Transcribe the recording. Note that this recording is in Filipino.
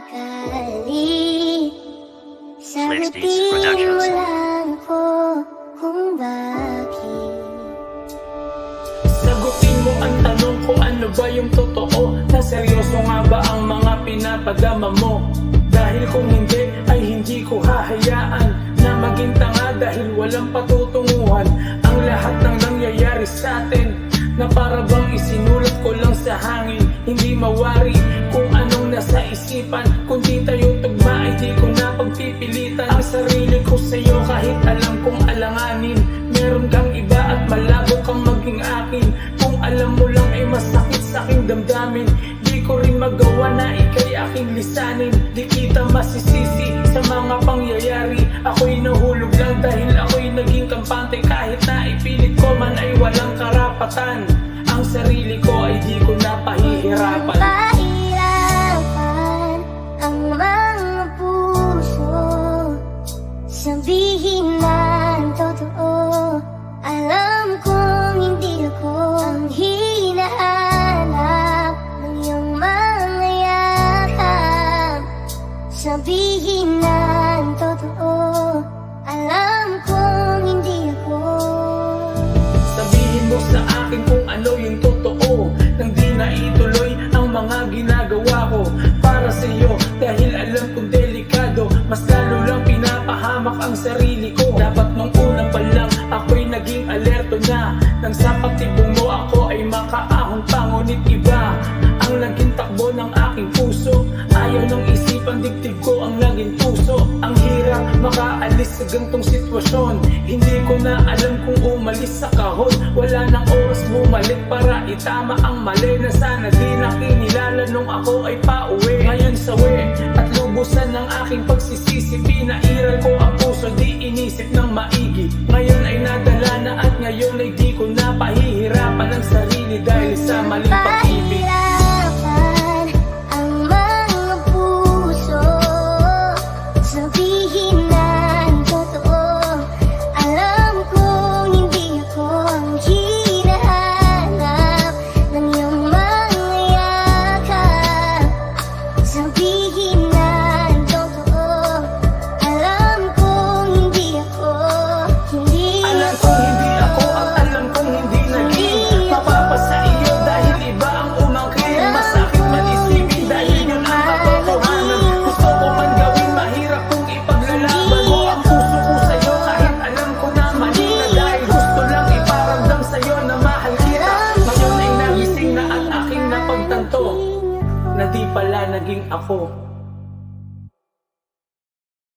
sakali, sagutin mo lang ko kung bakit. Sagutin mo ang tanong ko, ano ba yung totoo? Na seryoso nga ba ang mga pinapadama mo? Dahil kung hindi, ay hindi ko hahayaan na maging tanga dahil walang patutunguhan ang lahat ng nangyayari sa atin, na para bang isinulat ko lang sa hangin. Hindi mawari kung anong nasa isipan, kundi tayo tugma ay di ko na pagpipilitan ang sarili ko sa'yo kahit alam kong alanganin. Meron kang iba at malabo kang maging akin. Kung alam mo lang ay masakit sa aking damdamin, di ko rin magawa na ika'y aking lisanin. Di kita masisisi sa mga pangyayari, ako'y nahulog lang dahil ako'y naging kampante. Kahit na ipilit ko man ay walang karapatan, ang sarili ko ay di ko na pahihirapan. Pahirapan ang mga puso, sabihin na ang totoo. Alam kong hindi ako ang hinahanap ng iyong mga yakap. Sabihin na ang totoo, alam kong hindi ako. Sabihin mo sa akin kung ano yung totoo, nang di na ituloy ang mga ginagawa ko para sa iyo. Dahil alam kong delikado, mas lalo lang pinapahamak ang sarili ko. Dapat nung unang pa lang ako'y naging alerto na, nang sa pagtibong mo ako ay makaahon pa. Ngunit iba ang naging takbo ng aking puso, ayaw nang isipan, dibdib ko ang naging puso. Ang hirap makaalis sa gantong sitwasyon, hindi ko na alam kung umalis sa kahon. Wala nang oras bumalik para itama ang mali na sana di nakinilala nung ako ay pauwi. Ngayon sawi at lubusan ng aking pagsisisi, pinairal ko ang puso, di inisip ng maigi. Ngayon ay nadala na at ngayon ay di ko na pahihirapan ang sarili dahil sa maling pag-ibig. Pahirapan ang mga puso, sabihin na ang totoo. Alam kong hindi ako ang hinahanap ng iyong mga yakap. Sabihin na ang totoo, alam kong hindi ako. Alam kong hindi ako ang alam kong hindi naging mapapa sa iyo dahil iba ang umangkin. Masakit man isipin dahil yun ang katotohanan. Gusto ko man gawin, mahirap kung ipaglalaban mo ang puso ko sa'yo kahit alam ko na mali na, dahil gusto lang iparamdam sa'yo na mahal kita. Ngayon ay nagising na at aking napagtanto na di pala naging ako